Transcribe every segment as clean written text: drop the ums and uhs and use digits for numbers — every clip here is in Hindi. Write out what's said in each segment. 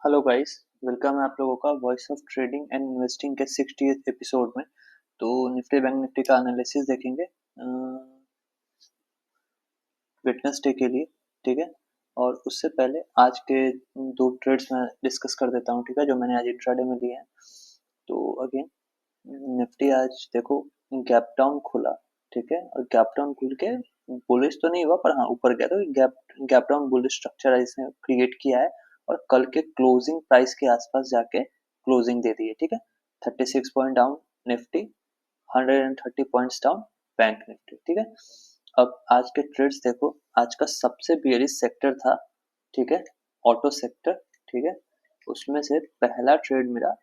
Hello guys. वेलकम है आप लोगों का voice of trading and investing के 60th एपिसोड में। तो निफ्टी बैंक निफ्टी का एनालिसिस देखेंगे वेडनेसडे के लिए। ठीक है। और उससे पहले आज के दो ट्रेड्स मैं डिस्कस कर देता हूँ। ठीक है, जो मैंने आज इंट्राडे में लिए हैं। तो अगेन निफ्टी आज देखो गैप डाउन खुला। ठीक है, और गैप डाउन खुल के बुलिश तो नहीं हुआ, पर हाँ ऊपर गया। तो gap gap down bullish structure इसने क्रिएट किया है और कल के क्लोजिंग प्राइस के आसपास जाके क्लोजिंग दे दी है। ठीक है, 36 point down Nifty, 130 points down bank Nifty. ठीक है, अब आज के ट्रेड्स देखो। आज का सबसे बेयरिश सेक्टर था, ठीक है, ऑटो सेक्टर। ठीक है, उसमें से पहला ट्रेड मेरा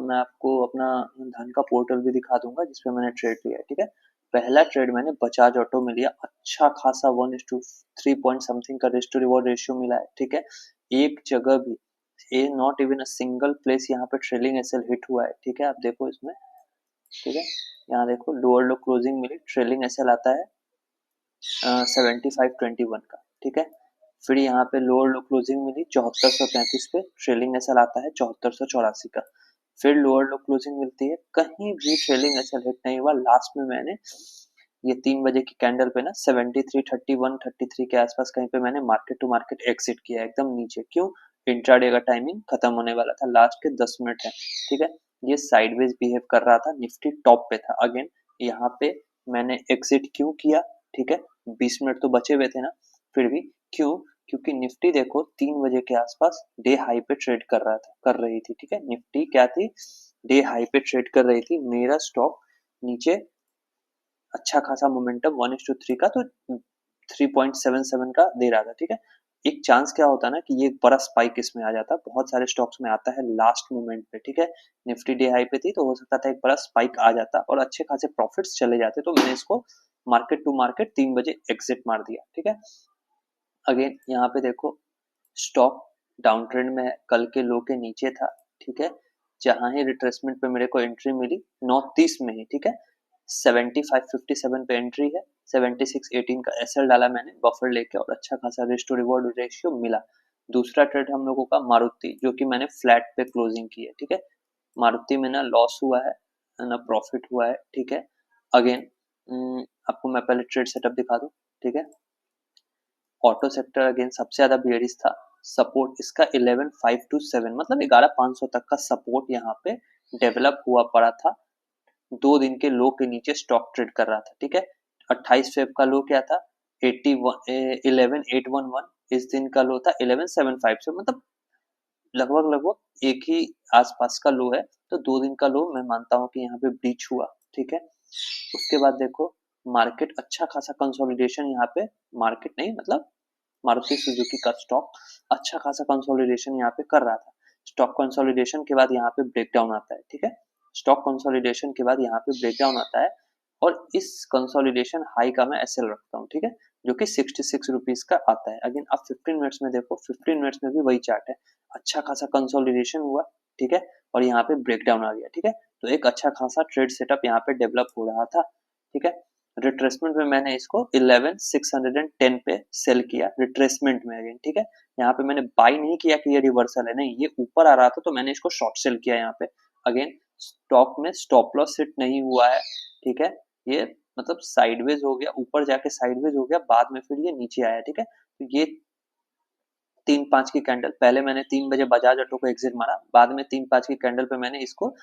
मैं आपको अपना धन का पोर्टल भी दिखा दूंगा जिसपे मैंने ट्रेड लिया है। ठीक है, पहला ट्रेड मैंने बजाज ऑटो में लिया। अच्छा खासा 1:3 पॉइंट समथिंग का रिस्क टू रिवॉर्ड रेशियो मिला है। ठीक है, एक जगह भी a not even a single place यहाँ पे ट्रेलिंग एसएल हिट हुआ है। ठीक है, आप देखो इसमें। ठीक है, यहाँ देखो लोअर लो क्लोजिंग मिली, ट्रेलिंग एसएल आता है 75.21 का। ठीक है, फिर यहाँ पे लोअर लो क्लोजिंग मिली 7435 पे, ट्रेलिंग एसएल आता है 7484 का। फिर लोअर लो क्लोजिंग मिलती है, कहीं भी ट्रेलिंग एसएल हिट नहीं हुआ। लास्ट में मैंने ये 3 बजे की कैंडल पे ना 73.31-33 के आसपास कहीं पे मैंने मार्केट टू मार्केट एग्जिट किया एकदम नीचे। क्यों? इंट्राडे का टाइमिंग खत्म होने वाला था, लास्ट के 10 मिनट है। ठीक है, ये साइडवेज बिहेव कर रहा था, निफ्टी टॉप पे था। अगेन यहाँ पे मैंने एग्जिट क्यों किया? ठीक है, 20 मिनट तो बचे हुए थे ना, फिर भी क्यों? क्योंकि निफ्टी देखो 3 बजे के आसपास डे हाई पे ट्रेड कर रहा था, कर रही थी। ठीक है, निफ्टी क्या थी? डे हाई पे ट्रेड कर रही थी। मेरा स्टॉक नीचे अच्छा खासा मोमेंटम 1:3 का, तो 3.77 का दे रहा था। ठीक है, एक चांस क्या होता है ना कि ये एक बड़ा स्पाइक इसमें आ जाता है, बहुत सारे स्टॉक्स में आता है लास्ट मोमेंट पे। ठीक है, निफ्टी डे हाई पे थी तो हो सकता था एक बड़ा स्पाइक आ जाता और अच्छे खासे प्रॉफिट्स चले जाते। तो मैंने इसको मार्केट टू मार्केट 3 बजे एग्जिट मार दिया। ठीक है, अगेन यहाँ पे देखो स्टॉक डाउन ट्रेंड में है, कल के लो के नीचे था। ठीक है, जहां ही रिट्रेसमेंट पे मेरे को एंट्री मिली 9:30 में ही। ठीक है, 75.57 पे एंट्री है, 76.18 का एसएल डाला मैंने बफर लेके और अच्छा खासा रिस्क टू रिवॉर्ड रेशियो मिला। दूसरा ट्रेड हम लोगों का मारुति, जो कि मैंने फ्लैट पे क्लोजिंग की है। ठीक है, मारुति में ना लॉस हुआ है ना प्रॉफिट हुआ है। ठीक है, अगेन आपको मैं पहले ट्रेड सेटअप दिखा दूं। ठीक है, ऑटो सेक्टर अगेन सबसे ज्यादा बेयरिश था। सपोर्ट इसका 11,527 मतलब 11,500 तक का सपोर्ट यहाँ पे डेवलप हुआ पड़ा था। 2 दिन के लो के नीचे स्टॉक ट्रेड कर रहा था। ठीक है, 28 फेब का लो क्या था? 11,811। इस दिन का लो था 11,757, से मतलब लगभग लगभग एक ही आसपास का लो है। तो 2 दिन का लो मैं मानता हूँ कि यहाँ पे ब्रीच हुआ। ठीक है, उसके बाद देखो मार्केट अच्छा खासा कंसोलिडेशन यहाँ पे, मार्केट नहीं मतलब मारुति सुजुकी का स्टॉक अच्छा खासा कंसोलिडेशन यहाँ पे कर रहा था। स्टॉक कंसोलिडेशन के बाद यहाँ पे ब्रेकडाउन आता है। ठीक है, स्टॉक कंसोलिडेशन के बाद यहाँ पे ब्रेकडाउन आता है और इस कंसोलिडेशन हाई का मैं एसएल रखता हूँ। ठीक है, जो कि 66 रुपीज का आता है। अगेन आप 15 मिनट्स में देखो, 15 मिनट्स में भी वही चार्ट है, अच्छा खासा कंसोलिडेशन हुआ। ठीक है, और यहाँ पे ब्रेकडाउन आ गया। ठीक है, तो एक अच्छा खासा ट्रेड सेटअप यहाँ पे डेवलप हो रहा था। ठीक है, रिट्रेसमेंट में मैंने इसको 11,610 पे सेल किया रिट्रेसमेंट में। अगेन ठीक है, यहाँ पे मैंने बाई नहीं किया कि ये रिवर्सल है, नहीं, ये ऊपर आ रहा था तो मैंने इसको शॉर्ट सेल किया यहाँ पे। अगेन स्टॉक में स्टॉप लॉस हिट नहीं हुआ है। ठीक है, ये मतलब साइडवेज हो गया, ऊपर जाके साइडवेज हो गया, बाद में फिर ये नीचे आया। ठीक है, तो ये 3-5 की कैंडल पहले मैंने 3 बजे बजाज ऑटो को एग्जिट मारा, बाद में 3-5 की कैंडल पे मैंने इसको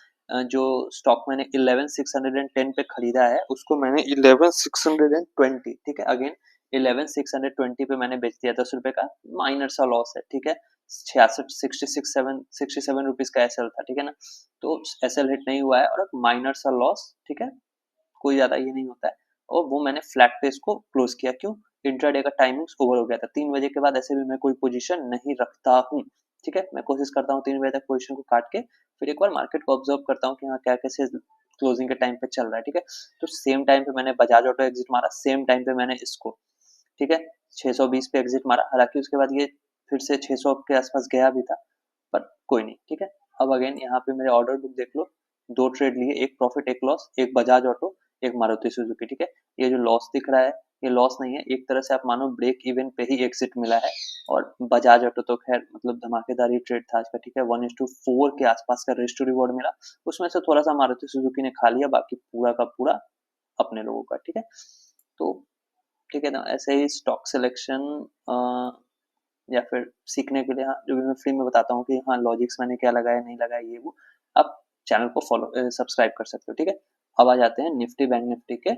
जो स्टॉक मैंने 11,610 पे खरीदा है उसको मैंने 11,620। ठीक है, अगेन 11,620 पे मैंने बेच दिया, 10 रुपए का माइनर सा लॉस है। ठीक है, 67 रुपीज का एसएल था। ठीक है ना, तो एसएल हिट नहीं हुआ है और माइनर सा लॉस। ठीक है, कोई ज्यादा ये नहीं होता है, और वो मैंने फ्लैट पे इसको क्लोज किया। क्यों? इंट्राडे का टाइमिंग्स ओवर हो गया था। 3 बजे के बाद ऐसे भी मैं कोई पोजीशन नहीं रखता हूँ। ठीक है, मैं कोशिश करता हूँ 3 बजे तक पोजीशन को काट के फिर एक बार मार्केट को ऑब्जर्व करता हूँ कि हाँ क्या कैसे क्लोजिंग के टाइम पे चल रहा है। ठीक है, तो सेम टाइम पे मैंने बजाज ऑटो एग्जिट मारा, सेम टाइम पे मैंने इसको, ठीक है, 620 पे एग्जिट मारा। हालांकि उसके बाद ये फिर से 600 के आसपास गया भी था, पर कोई नहीं। ठीक है, अब अगेन यहाँ पे मेरे ऑर्डर बुक देख लो, 2 ट्रेड लिए, एक प्रॉफिट एक लॉस, एक बजाज ऑटो एक मारुति सुजुकी। ठीक है, ये जो लॉस दिख रहा है ये लॉस नहीं है, एक तरह से आप मानो ब्रेक इवन पे ही एग्जिट मिला है। और बजाज ऑटो तो खैर मतलब धमाकेदार ही ट्रेड था आज का, ठीक है, 1:4 के आसपास का रिस्क टू रिवॉर्ड मिला, उसमें से थोड़ा सा मारुति सुजुकी ने खा लिया, बाकी पूरा का पूरा अपने लोगों का, ठीक है। तो ठीक है ना, ऐसे ही स्टॉक सिलेक्शन या फिर सीखने के लिए, हाँ, जो भी मैं फ्री में बताता हूँ कि हाँ लॉजिक्स मैंने क्या लगाया नहीं लगाया ये वो, आप चैनल को फॉलो सब्सक्राइब कर सकते हो, ठीक है। अब आ जाते हैं निफ्टी बैंक निफ्टी के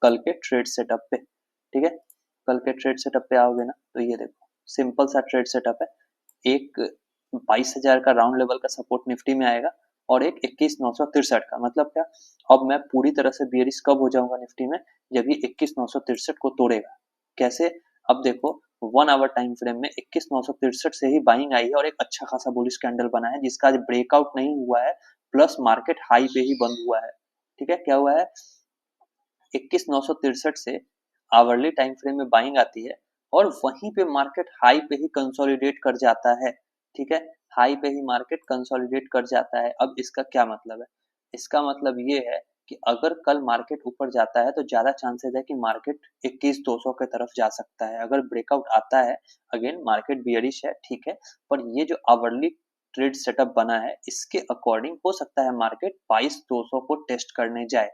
कल के ट्रेड सेटअप पे, ठीक है। कल के ट्रेड सेटअप पे आओगे ना तो ये देखो सिंपल सा ट्रेड सेटअप है। एक 22,000 का राउंड लेवल का सपोर्ट निफ्टी में आएगा और एक 21,963 का, मतलब क्या, अब मैं पूरी तरह से बेयरिश कब हो जाऊंगा निफ्टी में, जब ये 21,963 को तोड़ेगा। कैसे, अब देखो 1 आवर टाइम फ्रेम में 21,963 से ही बाइंग आई है और एक अच्छा खासा बुलिश कैंडल बना है जिसका आज ब्रेकआउट नहीं हुआ है, प्लस मार्केट हाई पे ही बंद हुआ है, ठीक है। क्या हुआ है, 21,963 से आवरली टाइम फ्रेम में बाइंग आती है और वहीं पे मार्केट हाई पे ही कंसोलिडेट कर जाता है, ठीक है। हाई पे ही मार्केट कंसोलिडेट कर जाता है। अब इसका क्या मतलब है, इसका मतलब ये है कि अगर कल मार्केट ऊपर जाता है तो ज्यादा चांसेस है कि मार्केट 21,200 के तरफ जा सकता है। अगर ब्रेकआउट आता है, अगेन मार्केट बियरिश है, ठीक है, पर ये जो आवरली ट्रेड सेटअप बना है इसके अकॉर्डिंग हो सकता है मार्केट 22,200 को टेस्ट करने जाए,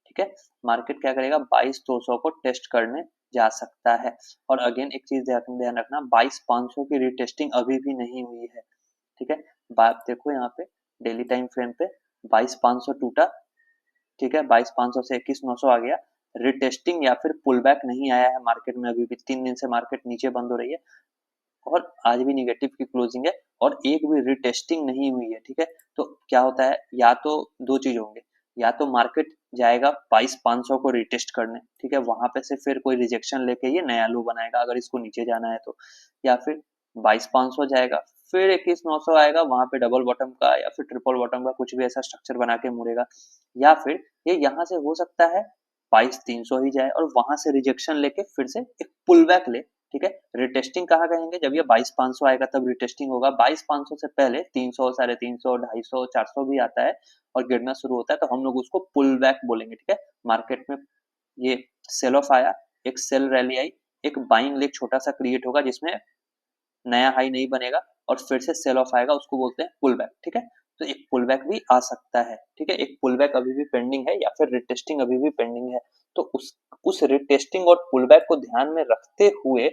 ठीक है। मार्केट क्या करेगा, 22,200 को टेस्ट करने जा सकता है। और अगेन एक चीज ध्यान रखना, 22,500 की रिटेस्टिंग अभी भी नहीं हुई है, ठीक है। बात देखो यहाँ पे डेली टाइम फ्रेम पे 22,500 टूटा, ठीक है, 22,500 से 21,900 आ गया। रिटेस्टिंग या फिर पुल बैक नहीं आया है मार्केट में, अभी भी 3 दिन से मार्केट नीचे बंद हो रही है और आज भी निगेटिव की क्लोजिंग है और एक भी रिटेस्टिंग नहीं हुई है, ठीक है। तो क्या होता है, या तो दो चीज होंगे, या तो मार्केट जाएगा 22,500 को रिटेस्ट करने, ठीक है, वहां पे से फिर कोई रिजेक्शन लेके ये नया लो बनाएगा अगर इसको नीचे जाना है तो, या फिर 22,500 जाएगा फिर 21,900 आएगा, वहां पे डबल बॉटम का या फिर ट्रिपल बॉटम का कुछ भी ऐसा स्ट्रक्चर बना के मुड़ेगा, या फिर ये यहाँ से हो सकता है 22,300 ही जाए और वहां से रिजेक्शन लेके फिर से एक पुल बैक ले, ठीक है। रिटेस्टिंग कहाँ कहेंगे, जब ये 22,500 आएगा तब रिटेस्टिंग होगा। 22,500 से पहले 300, 350, 250, 400 भी आता है और गिरना शुरू होता है तो हम लोग उसको पुल बैक बोलेंगे, ठीक है। मार्केट में ये सेल ऑफ आया, एक सेल रैली आई, एक बाइंग लेग छोटा सा क्रिएट होगा जिसमें नया हाई नहीं बनेगा और फिर से सेल ऑफ आएगा, उसको बोलते हैं पुल बैक, ठीक है। तो एक पुल बैक भी आ सकता है, ठीक है, एक पुल बैक अभी भी पेंडिंग है या फिर रिटेस्टिंग अभी भी पेंडिंग है। तो उस रिटेस्टिंग और पुल बैक को ध्यान में रखते हुए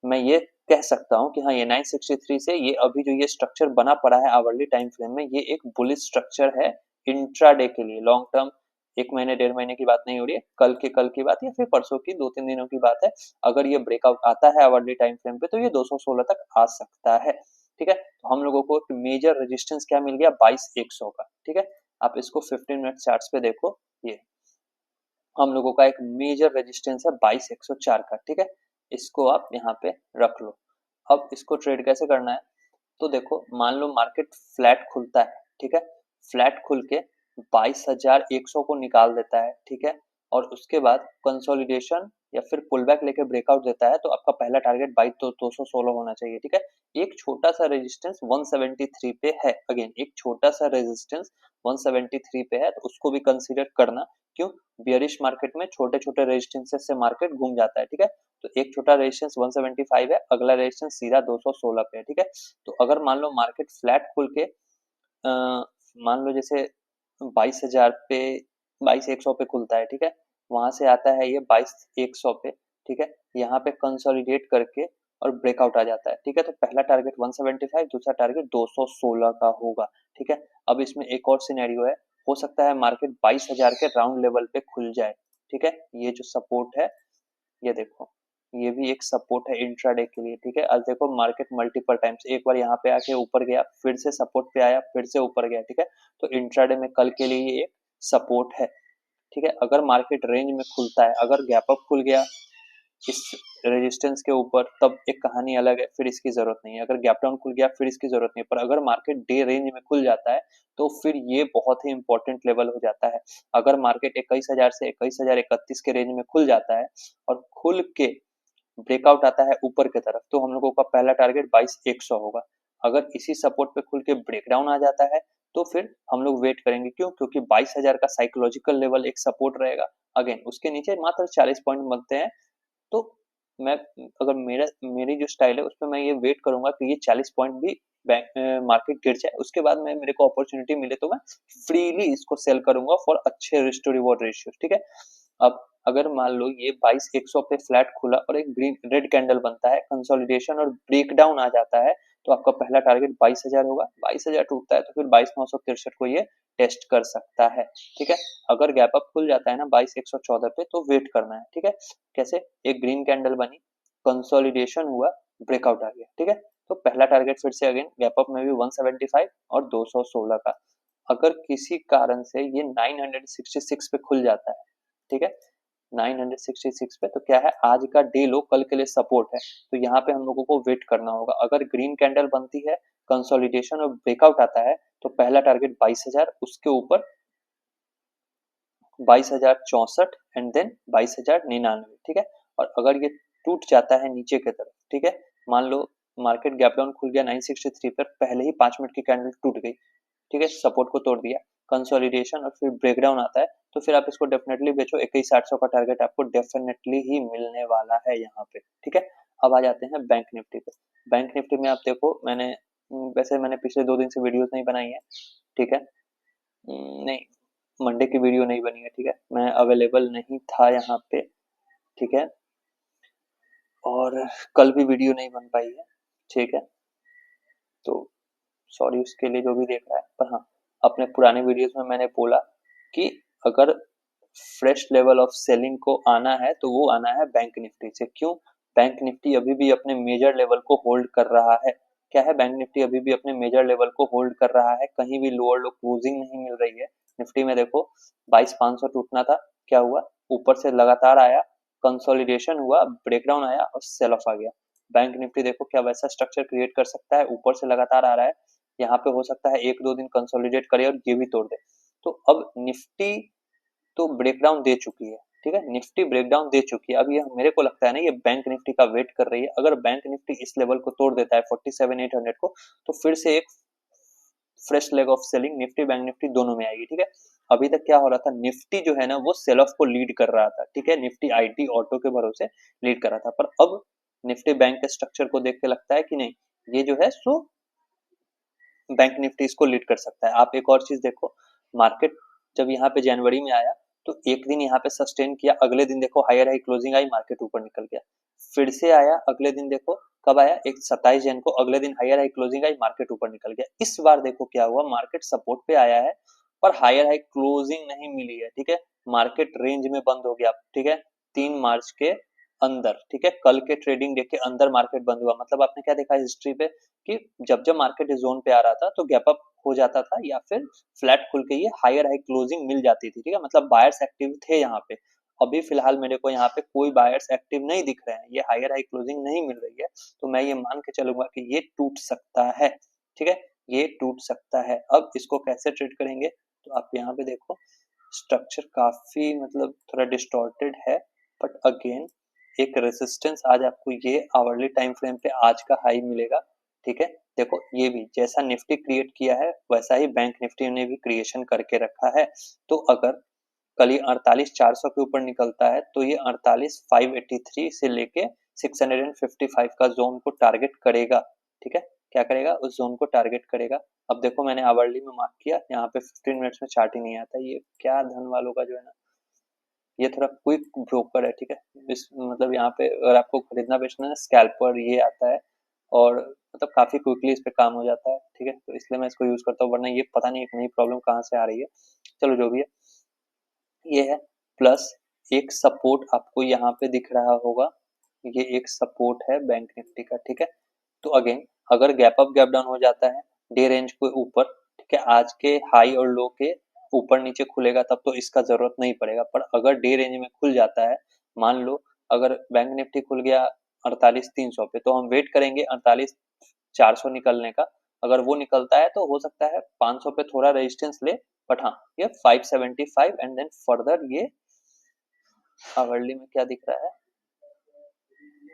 मैं ये कह सकता हूँ कि हाँ ये 963 से ये अभी जो ये स्ट्रक्चर बना पड़ा है आवरली टाइम फ्रेम में, ये एक बुलिश स्ट्रक्चर है इंट्राडे के लिए। लॉन्ग टर्म 1 महीने 1.5 महीने की बात नहीं हो रही है, कल की बात या फिर परसों की 2-3 दिनों की बात है। अगर ये ब्रेकआउट आता है आवरली टाइम फ्रेम पे तो ये 216 तक आ सकता है, ठीक है। तो हम लोगों को एक मेजर रेजिस्टेंस क्या मिल गया, 22,100 का, ठीक है। आप इसको 15 मिनट चार्ट्स पे देखो, ये हम लोगों का एक मेजर रेजिस्टेंस है 22,104 का, ठीक है। इसको आप यहाँ पे रख लो। अब इसको ट्रेड कैसे करना है, तो देखो मान लो मार्केट फ्लैट खुलता है, ठीक है, फ्लैट खुल के 22,100 को निकाल देता है, ठीक है, और उसके बाद कंसोलिडेशन या फिर पुल बैक लेके ब्रेकआउट देता है तो आपका पहला टारगेट 22,216 होना चाहिए, ठीक है। एक छोटा सा रेजिस्टेंस 173 पे है, अगेन एक छोटा सा रेजिस्टेंस 173 पे है तो उसको भी कंसीडर करना। क्यों, बियरिश मार्केट में छोटे छोटे रेजिस्टेंसेस से मार्केट घूम जाता है, ठीक है। तो एक छोटा रेजिस्टेंस 175 है, अगला रेजिस्टेंस सीधा 216 पे है, ठीक है। तो अगर मान लो मार्केट फ्लैट खुल के मान लो जैसे 22,000 पे 22,100 पे खुलता है, ठीक है, वहां से आता है ये 22,100 पे, ठीक है, यहाँ पे कंसोलिडेट करके और ब्रेकआउट आ जाता है, ठीक है। तो पहला टारगेट 175, दूसरा टारगेट 216 का होगा, ठीक है। अब इसमें एक और सिनेरियो है, हो सकता है मार्केट 22,000 के राउंड लेवल पे खुल जाए, ठीक है। ये जो सपोर्ट है, ये देखो ये भी एक सपोर्ट है इंट्राडे के लिए, ठीक है। आज देखो मार्केट मल्टीपल टाइम्स एक बार यहाँ पे आके ऊपर गया, फिर से सपोर्ट पे आया, फिर से ऊपर गया, ठीक है। तो इंट्राडे में कल के लिए ये एक सपोर्ट है, ठीक है। अगर मार्केट रेंज में खुलता है, अगर गैप अप खुल गया इस रेजिस्टेंस के ऊपर तब एक कहानी अलग है, फिर इसकी जरूरत नहीं है। अगर गैप डाउन खुल गया फिर इसकी जरूरत नहीं है, पर अगर मार्केट डे रेंज में खुल जाता है तो फिर ये बहुत ही इंपॉर्टेंट लेवल हो जाता है। अगर मार्केट 21,000 से 21,031 के रेंज में खुल जाता है और खुल के ब्रेकआउट आता है ऊपर की तरफ तो हम लोगों का पहला टारगेट 22,100 होगा। अगर इसी सपोर्ट पे खुल के ब्रेकडाउन आ जाता है तो फिर हम लोग वेट करेंगे, क्यों, क्योंकि 22,000 का साइकोलॉजिकल लेवल एक सपोर्ट रहेगा। अगेन उसके नीचे मात्र 40 पॉइंट बनते हैं मैं अगर मेरी जो स्टाइल है उसमें मैं ये वेट करूंगा कि ये 40 पॉइंट भी मार्केट गिर जाए, उसके बाद में मेरे को अपॉर्चुनिटी मिले तो मैं फ्रीली इसको सेल करूंगा फॉर अच्छे रिस्क टू रिवॉर्ड रेशियो। ठीक है, अब अगर मान लो ये 22,100 पे फ्लैट खुला और एक ग्रीन रेड कैंडल बनता है, कंसोलिडेशन और ब्रेकडाउन आ जाता है, तो आपका पहला टारगेट 22,000 होगा। 22,000 टूटता है तो फिर 22,963 को ये टेस्ट कर सकता है। ठीक है, अगर गैप अप खुल जाता है ना 22,114 पे तो वेट करना है। ठीक है, कैसे, एक ग्रीन कैंडल बनी, कंसोलिडेशन हुआ, ब्रेकआउट आ गया। ठीक है, तो पहला टारगेट फिर से अगेन गैप अप में भी 175 और 216 का। अगर किसी कारण से ये 966 पे खुल जाता है, ठीक है, 966 पे, तो क्या है, आज का डे लो कल के लिए सपोर्ट है, तो यहाँ पे हम लोगों को वेट करना होगा। अगर ग्रीन कैंडल बनती है, कंसोलिडेशन और ब्रेकआउट आता है, तो पहला टारगेट 22,000, उसके ऊपर 22,064 एंड देन 22,099। ठीक है, और अगर ये टूट जाता है नीचे की तरफ, ठीक है, मान लो मार्केट गैप डाउन खुल गया 963 पर, पहले ही 5 मिनट की कैंडल टूट गई, ठीक है, सपोर्ट को तोड़ दिया, कंसोलिडेशन और फिर ब्रेकडाउन आता है, तो फिर आप इसको डेफिनेटली बेचो। 21,800 का टारगेट आपको डेफिनेटली ही मिलने वाला है यहाँ पे। ठीक है, अब आ जाते हैं बैंक निफ्टी पे। बैंक निफ्टी में आप देखो, वैसे मैंने पिछले 2 दिन से वीडियोस नहीं बनाई है। ठीक है, नहीं, मंडे की वीडियो नहीं बनी है। ठीक है, मैं अवेलेबल नहीं था यहाँ पे। ठीक है, और कल भी वीडियो नहीं बन पाई है। ठीक है, तो सॉरी उसके लिए जो भी देख रहा है, पर हाँ, अपने पुराने वीडियोस में मैंने बोला कि अगर फ्रेश लेवल ऑफ सेलिंग को आना है तो वो आना है बैंक निफ्टी से। क्यों? बैंक निफ्टी अभी भी अपने मेजर लेवल को होल्ड कर रहा है। क्या है, बैंक निफ्टी अभी भी अपने मेजर लेवल को होल्ड कर रहा है, कहीं भी लोअर लो क्लोजिंग नहीं मिल रही है। निफ्टी में देखो 22,500 टूटना था, क्या हुआ, ऊपर से लगातार आया, कंसोलिडेशन हुआ, ब्रेकडाउन आया और सेल ऑफ आ गया। बैंक निफ्टी देखो क्या वैसा स्ट्रक्चर क्रिएट कर सकता है, ऊपर से लगातार आ रहा है, यहाँ पे हो सकता है 1-2 दिन कंसोलिडेट करे और ये भी तोड़ दे। तो अब निफ्टी तो ब्रेकडाउन दे चुकी है। ठीक है, निफ्टी ब्रेकडाउन दे चुकी है। अब ये मेरे को लगता है ना, ये बैंक निफ्टी का वेट कर रही है। अगर बैंक निफ्टी इस लेवल को तोड़ देता है 47,800 को, तो फिर से एक fresh leg of selling Nifty bank Nifty दोनों में आएगी। ठीक है, अभी तक क्या हो रहा था, निफ्टी जो है ना वो सेल ऑफ को लीड कर रहा था। ठीक है, निफ्टी आईटी ऑटो के भरोसे लीड कर रहा था, पर अब निफ्टी बैंक के स्ट्रक्चर को देख के लगता है कि नहीं, ये जो है सो बैंक निफ्टी इसको लीड कर सकता है। आप एक और चीज देखो, मार्केट जब यहाँ पे जनवरी में आया तो एक दिन यहाँ पे सस्टेन किया, अगले दिन देखो हायर हाई क्लोजिंग आई, मार्केट ऊपर निकल गया, फिर से आया, अगले दिन देखो कब आया, एक 27 जन को, अगले दिन हायर हाई क्लोजिंग आई, मार्केट ऊपर निकल गया। इस बार देखो क्या हुआ, मार्केट सपोर्ट पे आया है पर हायर हाई क्लोजिंग नहीं मिली है। ठीक है, मार्केट रेंज में बंद हो गया। ठीक है, 3 मार्च के अंदर, ठीक है, कल के ट्रेडिंग डे के अंदर मार्केट बंद हुआ। मतलब आपने क्या देखा हिस्ट्री पे कि जब जब मार्केट इस जोन पे आ रहा था तो गैप अप हो जाता था या फिर फ्लैट खुल के ये हायर हाई क्लोजिंग मिल जाती थी। ठीक है, मतलब बायर्स एक्टिव थे यहाँ पे। अभी फिलहाल मेरे को यहाँ पे कोई बायर्स एक्टिव नहीं दिख रहे हैं, ये हायर हाई क्लोजिंग नहीं मिल रही है, तो मैं ये मान के चलूंगा कि ये टूट सकता है। ठीक है, ये टूट सकता है। अब इसको कैसे ट्रेड करेंगे, तो आप यहाँ पे देखो स्ट्रक्चर काफी मतलब थोड़ा डिस्टॉर्टेड है, बट अगेन एक रेजिस्टेंस आज आपको ये आवरली टाइम फ्रेम पे आज का हाई मिलेगा। ठीक है, देखो ये भी जैसा निफ्टी क्रिएट किया है वैसा ही बैंक निफ्टी ने भी क्रिएशन करके रखा है। तो अगर कल ये 48,400 के ऊपर निकलता है तो ये 48,583 से लेके 655 का जोन को टारगेट करेगा। ठीक है, क्या करेगा, उस जोन को टारगेट करेगा। अब देखो मैंने आवरली में मार्क किया, यहाँ पे 15 मिनट्स में चार्ट ही नहीं आता, ये क्या धन वालों का जो है ना, ये थोड़ा क्विक ब्रोकर है। ठीक है, इस मतलब यहाँ पे अगर आपको खरीदना बेचना है, स्कैल्पर ये आता है और मतलब काफी क्विकली इस पे काम हो जाता है। ठीक है, तो इसलिए मैं इसको यूज करता हूँ, वरना ये पता नहीं एक नई प्रॉब्लम कहाँ से आ रही है। चलो जो भी है, ये है। प्लस एक सपोर्ट आपको यहाँ पे दिख रहा होगा, ये एक सपोर्ट है बैंक निफ्टी का। ठीक है, तो अगेन अगर गैप अप गैप डाउन हो जाता है डे रेंज के ऊपर, ठीक है, आज के हाई और लो के ऊपर नीचे खुलेगा तब तो इसका जरूरत नहीं पड़ेगा, पर अगर डे रेंज में खुल जाता है, मान लो अगर बैंक निफ्टी खुल गया 48,300 पे, तो हम वेट करेंगे 48,400 निकलने का। अगर वो निकलता है तो हो सकता है 500 पे थोड़ा रेजिस्टेंस ले, बट हाँ ये 575 एंड देन फर्दर ये आवरली में क्या दिख रहा है,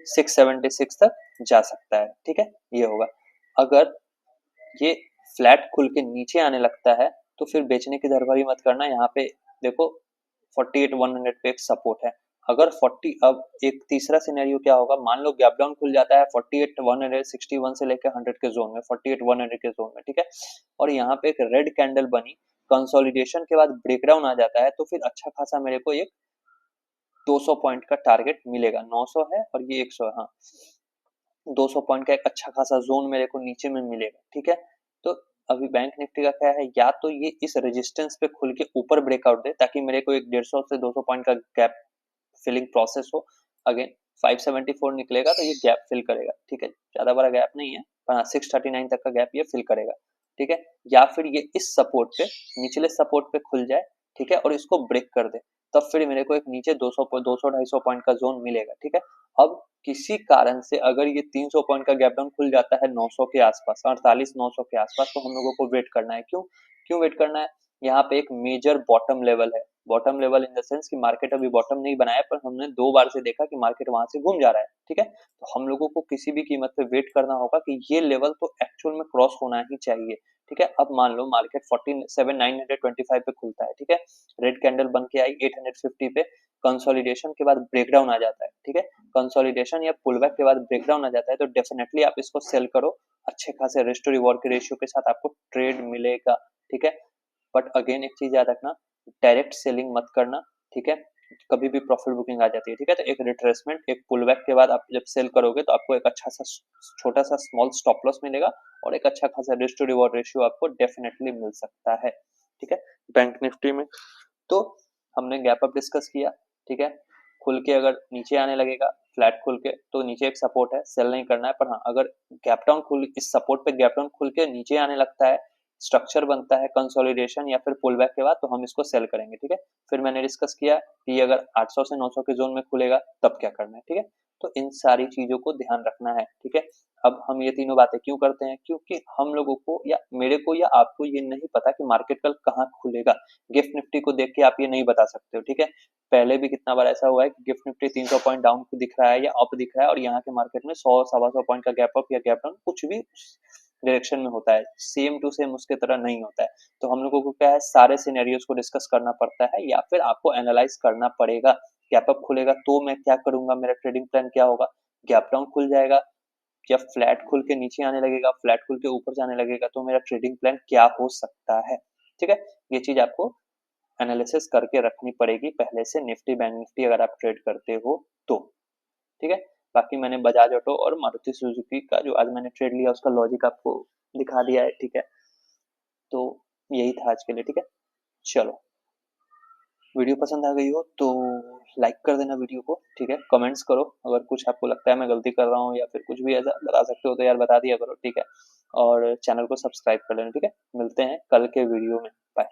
676 तक जा सकता है। ठीक है, ये होगा। अगर ये फ्लैट खुल के नीचे आने लगता है तो फिर बेचने की धरभरी मत करना। यहाँ पे देखो 48,100 पे एक सपोर्ट है, अगर 40, अब एक तीसरा सिनेरियो क्या होगा, मान लो गैप डाउन खुल जाता है 48,161 से लेकर 100 के जोन में, 48,100 के जोन में, ठीक है, और यहाँ पे एक रेड कैंडल बनी, कंसोलिडेशन के बाद ब्रेकडाउन आ जाता है, तो फिर अच्छा खासा मेरे को एक 200 पॉइंट का टारगेट मिलेगा। 900 है और ये 100 है, हाँ, 200 पॉइंट का एक अच्छा खासा जोन मेरे को नीचे में मिलेगा, ठीक है। तो अभी बैंक निफ्टी का क्या है, या तो ये इस रेजिस्टेंस पे खुल के ऊपर ब्रेकआउट दे ताकि मेरे को एक 150 से 200 पॉइंट का गैप फिलिंग प्रोसेस हो। अगेन 574 निकलेगा तो ये गैप फिल करेगा, ठीक है, ज्यादा बड़ा गैप नहीं है, पर हाँ 639 तक का गैप ये फिल करेगा, ठीक है। या फिर ये इस सपोर्ट पे, निचले सपोर्ट पे खुल जाए, ठीक है, और इसको ब्रेक कर दे, तब फिर मेरे को एक नीचे 200 250 पॉइंट का जोन मिलेगा, ठीक है। अब किसी कारण से अगर ये 300 पॉइंट का गैप डाउन खुल जाता है 900 के आसपास, 48 900 के आसपास, तो हम लोगों को वेट करना है। क्यों क्यों वेट करना है, यहाँ पे एक मेजर बॉटम लेवल है। Bottom level in the sense कि मार्केट अभी बॉटम नहीं बनाया, पर हमने 2 बार से देखा कि मार्केट वहां से घूम जा रहा है, ठीक है। तो हम लोगों को किसी भी कीमत पे वेट करना होगा कि ये लेवल तो एक्चुअल में क्रॉस होना ही चाहिए, ठीक है। अब मान लो मार्केट 47,925 पे खुलता है, ठीक है, रेड कैंडल बन के आई 850 पे, कंसोलिडेशन के बाद ब्रेकडाउन आ जाता है, ठीक है, कंसोलिडेशन या पुलबैक के बाद ब्रेकडाउन आ जाता है, तो डेफिनेटली आप इसको सेल करो, अच्छे खासे रिस्क टू रिवॉर्ड के रेशियो के साथ आपको ट्रेड मिलेगा, ठीक है। बट अगेन एक चीज याद रखना, डायरेक्ट सेलिंग मत करना, ठीक है, कभी भी प्रॉफिट बुकिंग आ जाती है, ठीक है। तो एक रिट्रेसमेंट, एक पुलबैक के बाद आप जब सेल करोगे तो आपको एक अच्छा सा छोटा सा स्मॉल स्टॉप लॉस मिलेगा और एक अच्छा खासा रिस्क टू रिवॉर्ड रेशियो आपको डेफिनेटली मिल सकता है, ठीक है। बैंक निफ्टी में तो हमने गैप अप डिस्कस किया, ठीक है, खुल के अगर नीचे आने लगेगा फ्लैट खुल के तो नीचे एक सपोर्ट है, सेल नहीं करना है, पर हाँ अगर गैप डाउन खुल, इस सपोर्ट पे गैप डाउन खुल के नीचे आने लगता है, स्ट्रक्चर बनता है कंसोलिडेशन या फिर पुल बैक के बाद, तो हम इसको सेल करेंगे, ठीक है। फिर मैंने डिस्कस किया कि अगर 800 से 900 के जोन में खुलेगा तब क्या करना है, ठीक है। तो इन सारी चीजों को ध्यान रखना है, ठीक है। अब हम ये तीनों बातें क्यों करते हैं, क्योंकि हम लोगों को या मेरे को या आपको ये नहीं पता कि मार्केट कल कहाँ खुलेगा। गिफ्ट निफ्टी को देख के आप ये नहीं बता सकते हो, ठीक है। पहले भी कितना बार ऐसा हुआ है कि गिफ्ट निफ्टी 300 पॉइंट डाउन दिख रहा है या अप दिख रहा है, और यहाँ के मार्केट में 100 सवा 100 पॉइंट का गैप अप या गैप डाउन कुछ भी डायरेक्शन में होता है, सेम टू सेम उसके तरह नहीं होता है। तो हम लोगों को क्या है, सारे सिनेरियोज को डिस्कस करना पड़ता है, या फिर आपको एनालाइज करना पड़ेगा। गैप अप खुलेगा तो मैं क्या करूंगा, मेरा ट्रेडिंग प्लान क्या होगा, गैप डाउन खुल जाएगा या फ्लैट खुल के नीचे आने लगेगा, फ्लैट खुल के ऊपर जाने लगेगा, तो मेरा ट्रेडिंग प्लान क्या हो सकता है, ठीक है। ये चीज आपको एनालिसिस करके रखनी पड़ेगी पहले से, निफ्टी बैंक निफ्टी अगर आप ट्रेड करते हो तो, ठीक है। बाकी मैंने बजाज ऑटो और मारुति सुजुकी का जो आज मैंने ट्रेड लिया उसका लॉजिक आपको दिखा दिया है, ठीक है। तो यही था आज के लिए, ठीक है। चलो, वीडियो पसंद आ गई हो तो लाइक कर देना वीडियो को, ठीक है, कमेंट्स करो, अगर कुछ आपको लगता है मैं गलती कर रहा हूँ या फिर कुछ भी ऐसा बता सकते हो तो यार बता दिया करो, ठीक है। और चैनल को सब्सक्राइब कर लेना, ठीक है। मिलते हैं कल के वीडियो में, बाय।